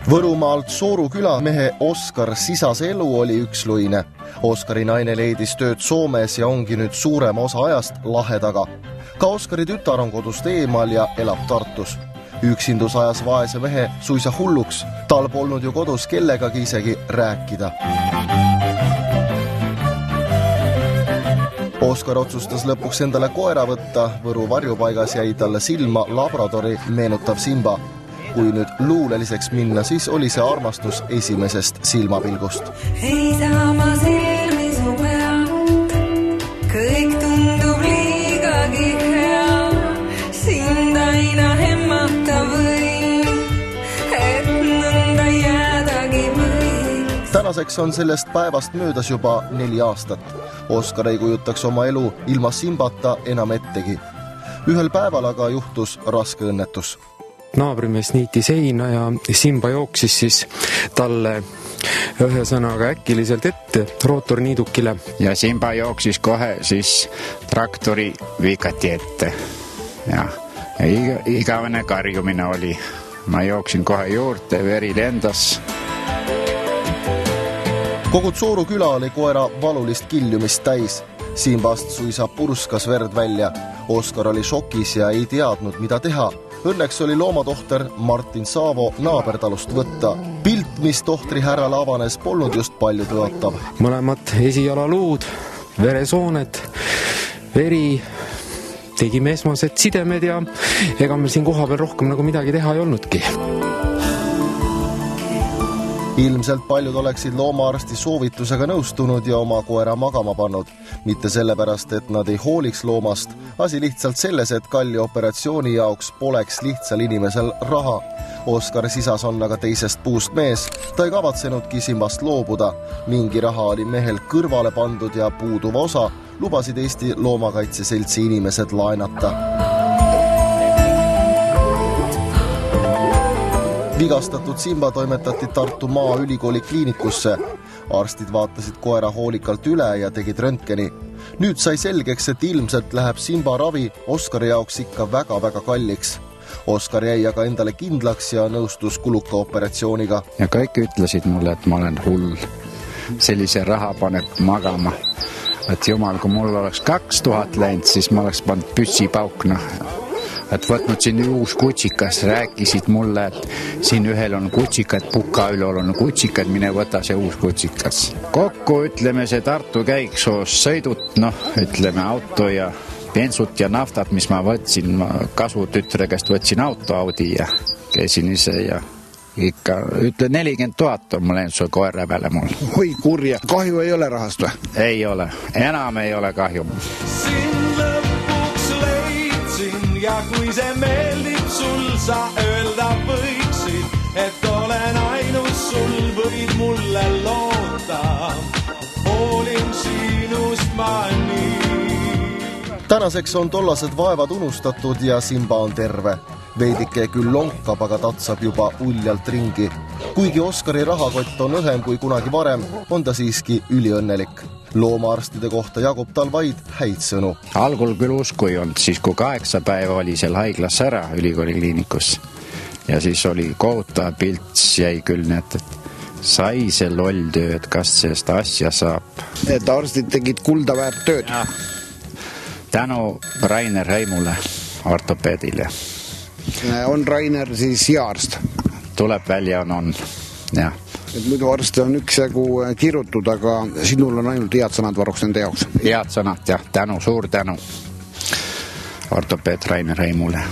Võrumaalt Sooru külamehe Oskar Sisase elu oli üksluine. Oskari naine leidis tööd Soomes ja ongi nüüd suurema osa ajast lahe taga. Ka Oskari tütar on kodust eemal ja elab Tartus. Üksindus ajas vaese mehe suisa hulluks. Tal polnud ju kodus kellegagi isegi rääkida. Oskar otsustas lõpuks endale koera võtta. Võru varjupaigas jäi talle silma labradori meenutav Simba. Kui nüüd luuleliseks minna, siis oli see armastus esimesest silmapilgust. Ei saa ma silmi su pealt, kõik tundub liigagi hea, sind aina hemmata võin, et nõnda jäädagi võin. Tänaseks on sellest päevast möödas juba 4 aastat. Oskar ei kujutaks oma elu ilma Simbata enam ettegi. Ühel päeval aga juhtus raske õnnetus. Naabrimees niiti seina ja Simba jooksis siis talle ühe sõnaga äkiliselt ette rootorniidukile. Ja Simba jooksis kohe siis traktori vikati ette. Ja igavene karjumine oli. Ma jooksin kohe juurde, veri lendas. Kogu Sooru küla oli koera valulist kiljumist täis. Simbast suisa purskas verd välja. Oskar oli šokis ja ei teadnud, mida teha. Õnneks oli loomatohter Martin Saavo naabertalust võtta. Pilt, mis tohtri härrale avanes, polnud just palju tõotav. Mõlemad esijalaluud, veresooned, veri, tegime esmased sidemed ja ega meil siin koha peal rohkem nagu midagi teha ei olnudki. Ilmselt paljud oleksid loomaarsti soovitusega nõustunud ja oma koera magama pannud. Mitte sellepärast, et nad ei hooliks loomast, asi lihtsalt selles, et kalli operatsiooni jaoks poleks lihtsal inimesel raha. Oskar Sisas on aga teisest puust mees. Ta ei kavatsenudki Simbast loobuda. Mingi raha oli mehel kõrvale pandud ja puuduva osa lubasid Eesti Loomakaitseseltsi inimesed laenata. Vigastatud Simba toimetati Tartu Maaülikooli kliinikusse. Arstid vaatasid koera hoolikalt üle ja tegid röntgeni. Nüüd sai selgeks, et ilmselt läheb Simba ravi Oskari jaoks ikka väga-väga kalliks. Oskar jäi aga endale kindlaks ja nõustus kuluka operatsiooniga. Ja kõik ütlesid mulle, et ma olen hull. Sellise raha paneb magama. Et jumal, kui mul oleks 2000 läinud, siis ma oleks pannud püssipaukna. Et võtnud siin uus kutsikas, rääkisid mulle, et siin ühel on kutsikad, puka ülol on kutsikad, mine võta see uus kutsikas. Kokku ütleme see Tartu käiksoos sõidut, ütleme auto ja bensut ja naftat, mis ma võtsin, ma kasutütre käest võtsin auto Audi ja käisin ise ja ikka, ütle 40 000 on mul läinud su koera peale mul. Oi kurja, kahju ei ole rahast või? Ei ole, enam ei ole kahju. Ja kui see meeldib sul, sa öelda võiksid, et olen ainus sul, võid mulle loota. Hoolin sinust ma nii. Tänaseks on tollased vaevad unustatud ja Simba on terve. Veidike küll lonkab, aga tatsab juba uljalt ringi. Kuigi Oskari rahakott on õhem kui kunagi varem, on ta siiski üliõnnelik. Loomaarstide kohta jagub tal vaid häid sõnu. Algul küll usku ei olnud, siis kui 8 päeva oli seal haiglas ära ülikooli kliinikus. Ja siis oli kohutav pilt, jäi küll need, et sai see loll tööd, kas sellest asja saab. Et arstid tegid kulda väärt tööd. Ja. Tänu Rainer Heimule, ortopeedile. On Rainer siis hea arst? Tuleb välja on, jah. Et muidu arste on üksjagu kirutud, aga sinul on ainult head sõnad varuks nende jaoks. Head sõnad, jah, tänu, suur tänu ortopeed Rainer Heimule.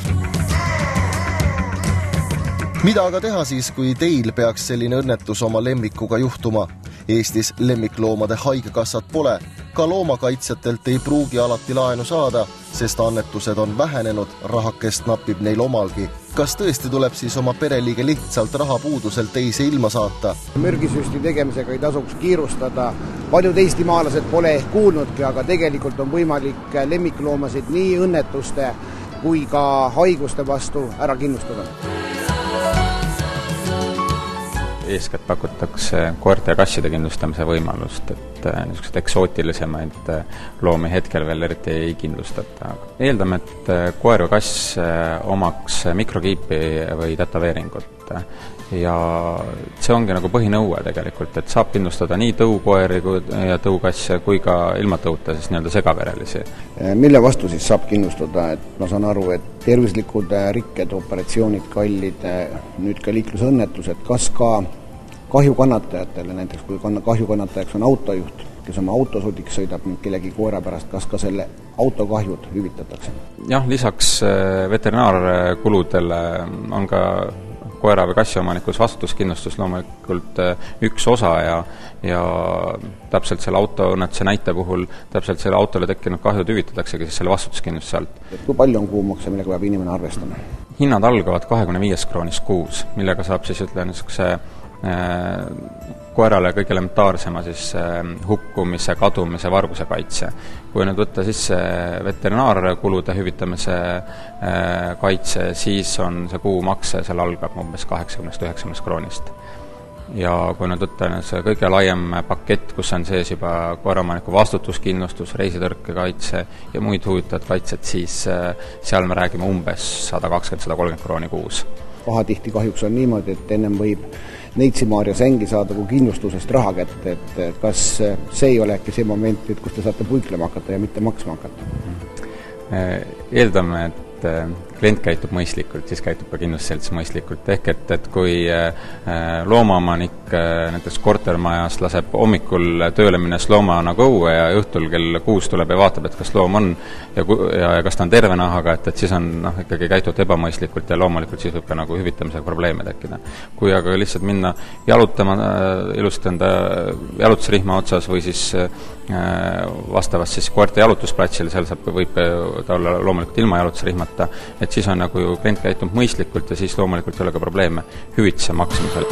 Mida aga teha siis, kui teil peaks selline õnnetus oma lemmikuga juhtuma? Eestis lemmikloomade haigekassat pole. Ka loomakaitsjatelt ei pruugi alati laenu saada, sest annetused on vähenenud, rahakest napib neil omalgi. Kas tõesti tuleb siis oma pereliige lihtsalt rahapuuduselt teise ilma saata? Mürgisüsti tegemisega ei tasuks kiirustada. Paljud eestimaalased pole ehk kuulnudki, aga tegelikult on võimalik lemmikloomasid nii õnnetuste kui ka haiguste vastu ära kindlustada. Eeskätt pakutakse koerte ja kasside kindlustamise võimalust, et niisugused eksootilisemaid loomi hetkel veel eriti ei kindlustata. Eeldame, et koer või kass omaks mikrokiipi või tätoveeringut ja see ongi nagu põhinõue tegelikult, et saab kindlustada nii tõukoeri ja tõukasse kui ka ilma tõuta, siis nii-öelda segaverelisi. Mille vastu siis saab kindlustada, et ma saan aru, et tervislikud rikked, operatsioonid, kallid, nüüd ka liiklusõnnetused, kas ka kahjukannatajatele, näiteks kui kahjukannatajaks on autojuht, kes oma autosodiks sõidab ning kellegi koera pärast, kas ka selle autokahjud hüvitatakse? Jah, lisaks veterinaarkuludele on ka koera või kassi omanikus vastutuskindlustus loomulikult üks osa ja täpselt selle autoõnnetuse näite puhul täpselt selle autole tekkinud kahjud hüvitataksegi siis selle vastutuskindlustuse alt. Kui palju on kuumakse, millega peab inimene arvestama? Hinnad algavad 25 kroonist kuus, millega saab siis niisuguse koerale kõige elementaarsema siis hukkumise, kadumise, varguse kaitse. Kui nüüd võtta sisse veterinaarkulude hüvitamise kaitse, siis on see kuumakse, seal algab umbes 80-90 kroonist. Ja kui nüüd võtta see kõige laiem pakett, kus on sees juba koeraomaniku vastutuskindlustus, reisitõrke kaitse ja muid huvitavad kaitsed, siis seal me räägime umbes 120-130 krooni kuus. Pahatihti kahjuks on niimoodi, et ennem võib Neitsi-Maarja sängi saada kui kindlustusest raha kätte, et kas see ei ole äkki see moment, kus te saate puiklema hakata ja mitte maksma hakata? Eeldame, et klient käitub mõistlikult, siis käitub ka kindlustusselts mõistlikult. Ehk et kui loomaomanik näiteks kortermajas laseb hommikul tööle minnes looma nagu õue ja õhtul kell 6 tuleb ja vaatab, et kas loom on ja kas ta on terve nahaga, et siis on ikkagi käitunud ebamõistlikult ja loomulikult siis võib ka nagu hüvitamisega probleeme tekkida. Kui aga lihtsalt minna jalutama ilusti enda jalutusrihma otsas või siis vastavast siis koerte jalutusplatsil, seal võib ta olla loomulikult ilma jalutusrihmata, et siis on nagu ju klient käitunud mõistlikult ja siis loomulikult ei ole ka probleeme hüvitise maksmisel.